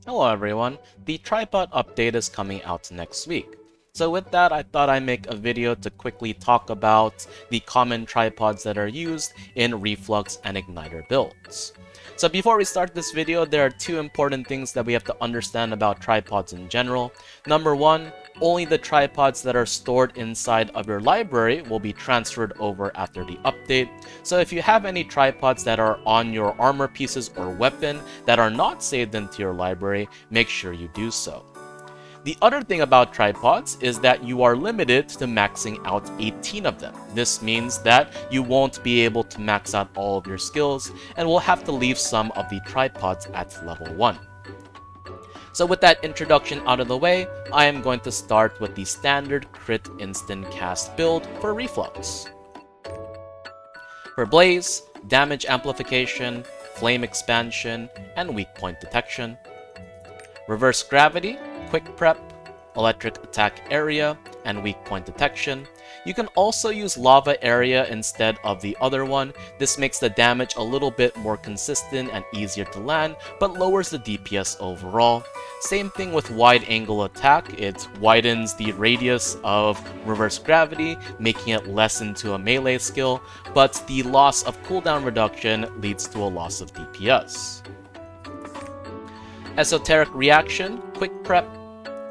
Hello everyone, the tripod update is coming out next week. So with that, I thought I'd make a video to quickly talk about the common tripods that are used in Reflux and Igniter builds. So before we start this video, there are two important things that we have to understand about tripods in general. Number one, only the tripods that are stored inside of your library will be transferred over after the update. So if you have any tripods that are on your armor pieces or weapon that are not saved into your library, make sure you do so. The other thing about tripods is that you are limited to maxing out 18 of them. This means that you won't be able to max out all of your skills and will have to leave some of the tripods at level 1. So with that introduction out of the way, I am going to start with the standard crit instant cast build for Reflux. For Blaze, damage amplification, flame expansion, and weak point detection. Reverse gravity, quick prep, electric attack area, and weak point detection. You can also use lava area instead of the other one. This makes the damage a little bit more consistent and easier to land, but lowers the DPS overall. Same thing with wide angle attack. It widens the radius of reverse gravity, making it less into a melee skill, but the loss of cooldown reduction leads to a loss of DPS. Esoteric Reaction, Quick Prep,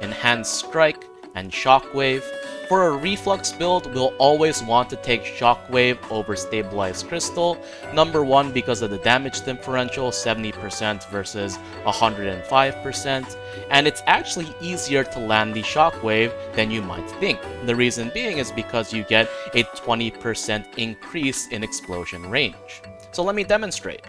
Enhanced Strike, and Shockwave. For a Reflux build, we'll always want to take Shockwave over Stabilized Crystal. Number one, because of the damage differential, 70% versus 105%, and it's actually easier to land the Shockwave than you might think. The reason being is because you get a 20% increase in explosion range. So let me demonstrate.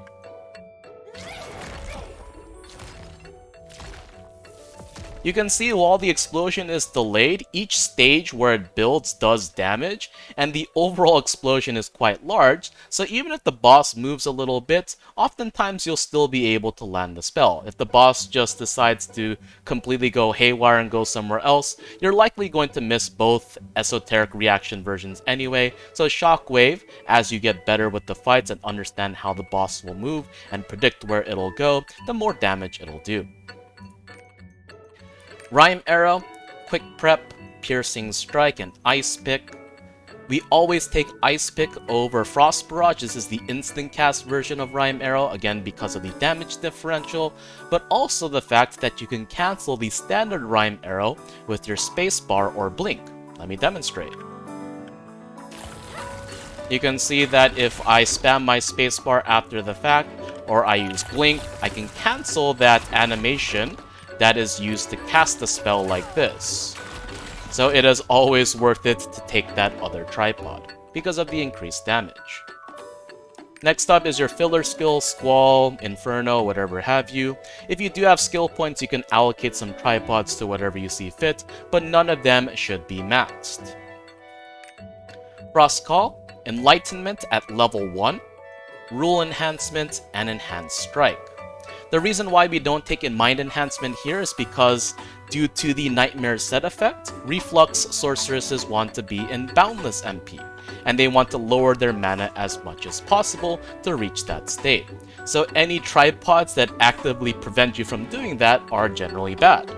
You can see while the explosion is delayed, each stage where it builds does damage, and the overall explosion is quite large, so even if the boss moves a little bit, oftentimes you'll still be able to land the spell. If the boss just decides to completely go haywire and go somewhere else, you're likely going to miss both esoteric reaction versions anyway, so Shockwave, as you get better with the fights and understand how the boss will move and predict where it'll go, the more damage it'll do. Rhyme Arrow, Quick Prep, Piercing Strike, and Ice Pick. We always take Ice Pick over Frost Barrage. This is the instant cast version of Rhyme Arrow, again because of the damage differential, but also the fact that you can cancel the standard Rhyme Arrow with your spacebar or blink. Let me demonstrate. You can see that if I spam my spacebar after the fact, or I use blink, I can cancel that animation that is used to cast a spell like this. So it is always worth it to take that other tripod, because of the increased damage. Next up is your filler skill, Squall, Inferno, whatever have you. If you do have skill points, you can allocate some tripods to whatever you see fit, but none of them should be maxed. Frost Call, Enlightenment at level 1, Rule Enhancement, and Enhanced Strike. The reason why we don't take in Mind Enhancement here is because, due to the Nightmare set effect, Reflux sorceresses want to be in Boundless MP, and they want to lower their mana as much as possible to reach that state. So any tripods that actively prevent you from doing that are generally bad.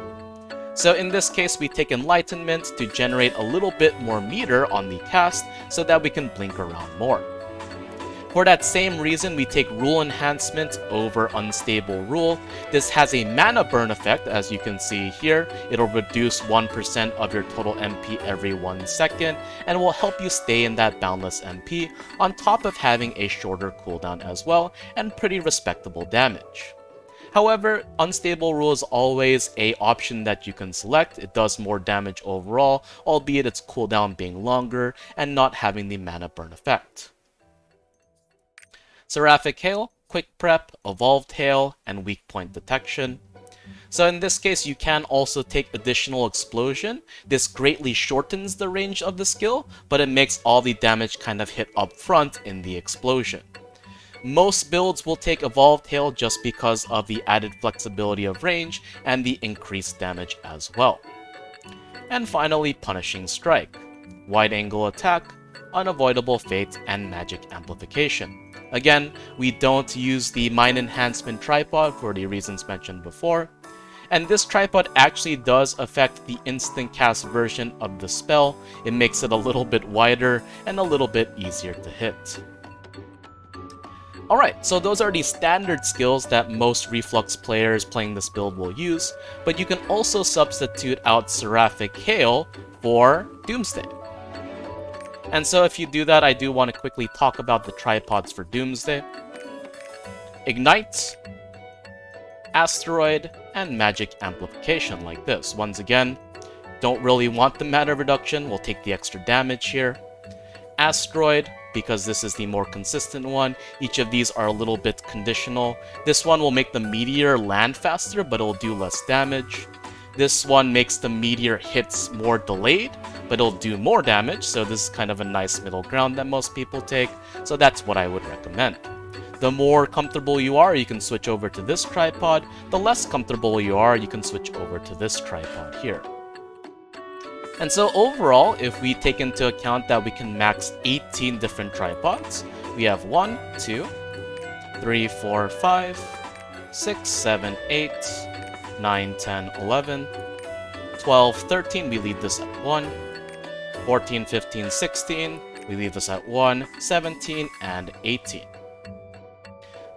So in this case, we take Enlightenment to generate a little bit more meter on the cast so that we can blink around more. For that same reason, we take Rule Enhancement over Unstable Rule. This has a mana burn effect, as you can see here. It'll reduce 1% of your total MP every 1 second, and will help you stay in that Boundless MP, on top of having a shorter cooldown as well, and pretty respectable damage. However, Unstable Rule is always an option that you can select. It does more damage overall, albeit its cooldown being longer, and not having the mana burn effect. Seraphic Hail, Quick Prep, Evolved Hail, and Weak Point Detection. So in this case, you can also take Additional Explosion. This greatly shortens the range of the skill, but it makes all the damage kind of hit up front in the explosion. Most builds will take Evolved Hail just because of the added flexibility of range and the increased damage as well. And finally, Punishing Strike, Wide Angle Attack, Unavoidable Fate, and Magic Amplification. Again, we don't use the Mind Enhancement tripod for the reasons mentioned before. And this tripod actually does affect the instant cast version of the spell. It makes it a little bit wider and a little bit easier to hit. Alright, so those are the standard skills that most Reflux players playing this build will use, but you can also substitute out Seraphic Hail for Doomsday. And so if you do that, I do want to quickly talk about the tripods for Doomsday. Ignite, Asteroid, and Magic Amplification like this. Once again, don't really want the mana reduction, we'll take the extra damage here. Asteroid, because this is the more consistent one. Each of these are a little bit conditional. This one will make the meteor land faster, but it'll do less damage. This one makes the meteor hits more delayed, but it'll do more damage, so this is kind of a nice middle ground that most people take, so that's what I would recommend. The more comfortable you are, you can switch over to this tripod. The less comfortable you are, you can switch over to this tripod here. And so overall, if we take into account that we can max 18 different tripods, we have 1, 2, 3, 4, 5, 6, 7, 8, 9, 10, 11, 12, 13, we leave this at 1, 14, 15, 16, we leave this at 1, 17, and 18.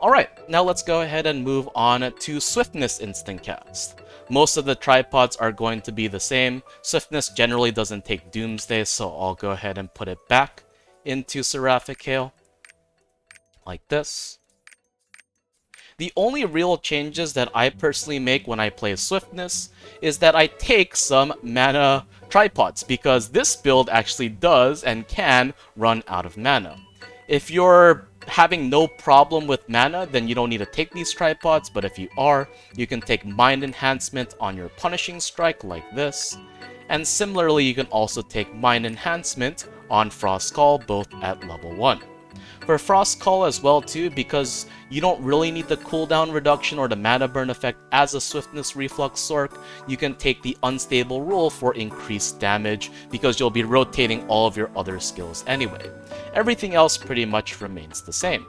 Alright, now let's go ahead and move on to Swiftness Instant Cast. Most of the tripods are going to be the same. Swiftness generally doesn't take Doomsday, so I'll go ahead and put it back into Seraphic Hail, like this. The only real changes that I personally make when I play Swiftness is that I take some mana tripods, because this build actually does and can run out of mana. If you're having no problem with mana, then you don't need to take these tripods, but if you are, you can take Mind Enhancement on your Punishing Strike like this, and similarly you can also take Mind Enhancement on Frost Call, both at level 1. For Frost Call as well too, because you don't really need the cooldown reduction or the mana burn effect as a Swiftness Reflux Sorc, you can take the Unstable Rule for increased damage, because you'll be rotating all of your other skills anyway. Everything else pretty much remains the same.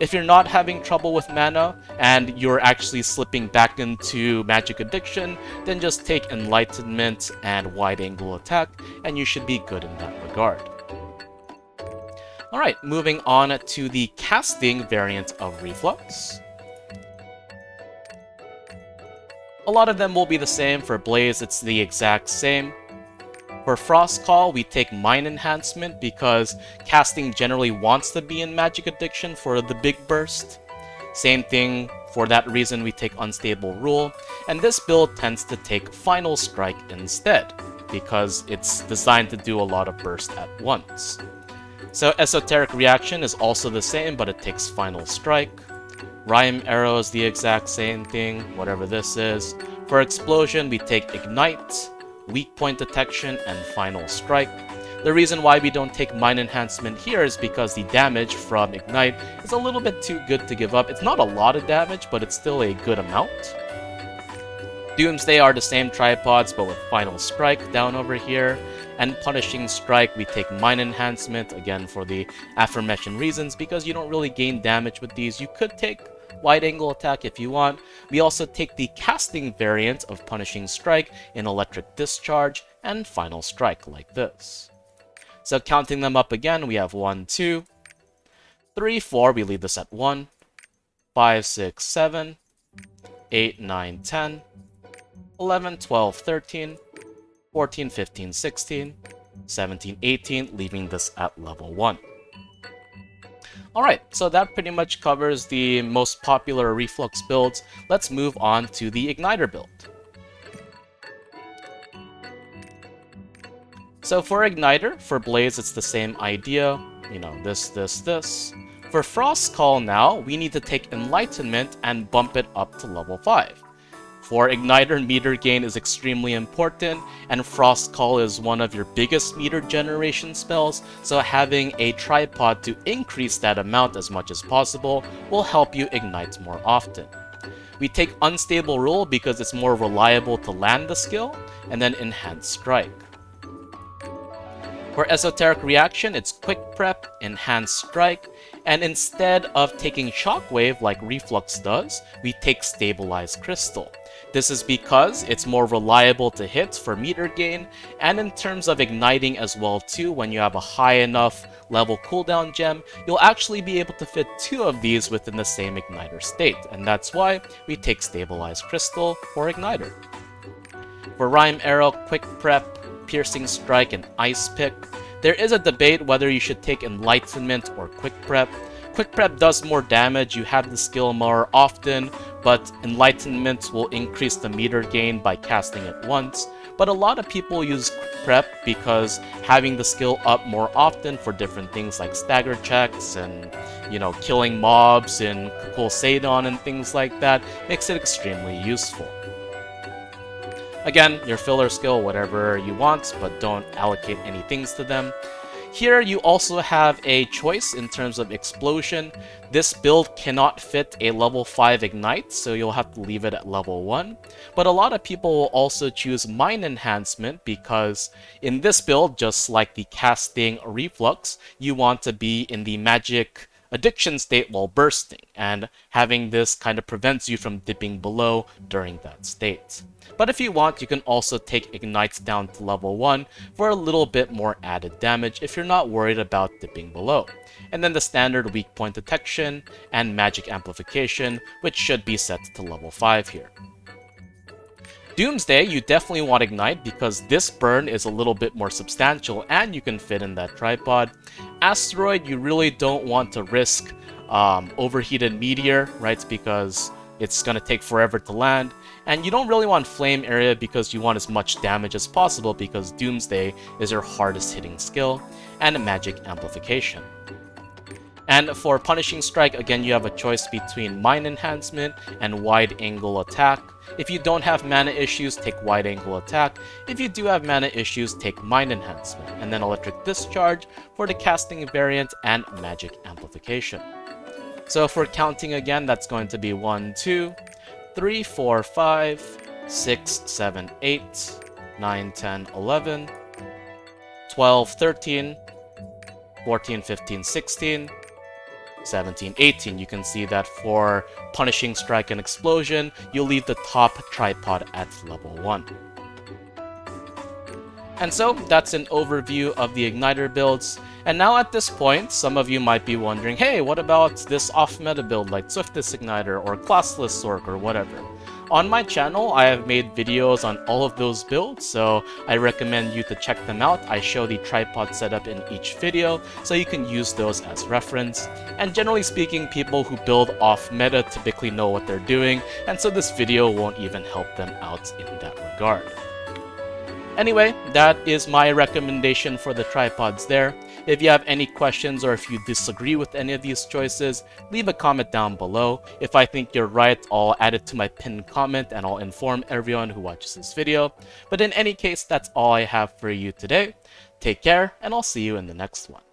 If you're not having trouble with mana, and you're actually slipping back into Magic Addiction, then just take Enlightenment and Wide Angle Attack, and you should be good in that regard. Alright, moving on to the casting variant of Reflux. A lot of them will be the same. For Blaze, it's the exact same. For Frost Call, we take Mind Enhancement because casting generally wants to be in Magic Addiction for the big burst. Same thing, for that reason we take Unstable Rule, and this build tends to take Final Strike instead, because it's designed to do a lot of burst at once. So Esoteric Reaction is also the same, but it takes Final Strike. Rhyme Arrow is the exact same thing, whatever this is. For Explosion, we take Ignite, Weak Point Detection, and Final Strike. The reason why we don't take Mind Enhancement here is because the damage from Ignite is a little bit too good to give up. It's not a lot of damage, but it's still a good amount. Doomsday are the same tripods, but with Final Strike down over here. And Punishing Strike, we take Mind Enhancement, again for the aforementioned reasons, because you don't really gain damage with these. You could take Wide Angle Attack if you want. We also take the casting variant of Punishing Strike in Electric Discharge and Final Strike like this. So counting them up again, we have 1, 2, 3, 4, we leave this at 1, 5, 6, 7, 8, 9, 10, 11, 12, 13, 14, 15, 16, 17, 18, leaving this at level 1. Alright, so that pretty much covers the most popular Reflux builds. Let's move on to the Igniter build. So for Igniter, for Blaze, it's the same idea. You know, this. For Frost Call now, we need to take Enlightenment and bump it up to level 5. For Igniter, meter gain is extremely important, and Frost Call is one of your biggest meter generation spells, so having a tripod to increase that amount as much as possible will help you ignite more often. We take Unstable Rule because it's more reliable to land the skill, and then Enhanced Strike. For Esoteric Reaction, it's Quick Prep, Enhanced Strike, And instead of taking Shockwave like Reflux does, we take Stabilized Crystal. This is because it's more reliable to hit for meter gain, and in terms of igniting as well too, when you have a high enough level cooldown gem, you'll actually be able to fit 2 of these within the same igniter state, and that's why we take Stabilized Crystal for igniter. For Rhyme Arrow, Quick Prep, Piercing Strike, and Ice Pick, there is a debate whether you should take Enlightenment or Quick Prep. Quick Prep does more damage, you have the skill more often, but Enlightenment will increase the meter gain by casting it once. But a lot of people use Quick Prep because having the skill up more often for different things like stagger checks and, killing mobs in Kukul Seidon and things like that makes it extremely useful. Again, your filler skill, whatever you want, but don't allocate any things to them. Here you also have a choice in terms of explosion. This build cannot fit a level 5 ignite, so you'll have to leave it at level 1. But a lot of people will also choose Mind Enhancement because in this build, just like the casting Reflux, you want to be in the magic addiction state while bursting, and having this kind of prevents you from dipping below during that state. But if you want, you can also take Ignites down to level 1 for a little bit more added damage if you're not worried about dipping below. And then the standard weak point detection and magic amplification, which should be set to level 5 here. Doomsday, you definitely want Ignite because this burn is a little bit more substantial and you can fit in that tripod. Asteroid, you really don't want to risk overheated meteor, right? Because it's going to take forever to land. And you don't really want Flame Area because you want as much damage as possible because Doomsday is your hardest hitting skill. And Magic Amplification. And for Punishing Strike, again, you have a choice between Mind Enhancement and Wide Angle Attack. If you don't have mana issues, take Wide Angle Attack. If you do have mana issues, take Mind Enhancement. And then Electric Discharge for the casting variant and Magic Amplification. So for counting again, that's going to be 1, 2, 3, 4, 5, 6, 7, 8, 9, 10, 11, 12, 13, 14, 15, 16, 17, 18. You can see that for Punishing Strike and Explosion, you'll leave the top tripod at level 1. And so, that's an overview of the Igniter builds. And now at this point, some of you might be wondering, hey, what about this off-meta build like Swiftness Igniter or Classless Sork or whatever? On my channel, I have made videos on all of those builds, so I recommend you to check them out. I show the tripod setup in each video, so you can use those as reference. And generally speaking, people who build off-meta typically know what they're doing, and so this video won't even help them out in that regard. Anyway, that is my recommendation for the tripods there. If you have any questions or if you disagree with any of these choices, leave a comment down below. If I think you're right, I'll add it to my pinned comment and I'll inform everyone who watches this video. But in any case, that's all I have for you today. Take care, and I'll see you in the next one.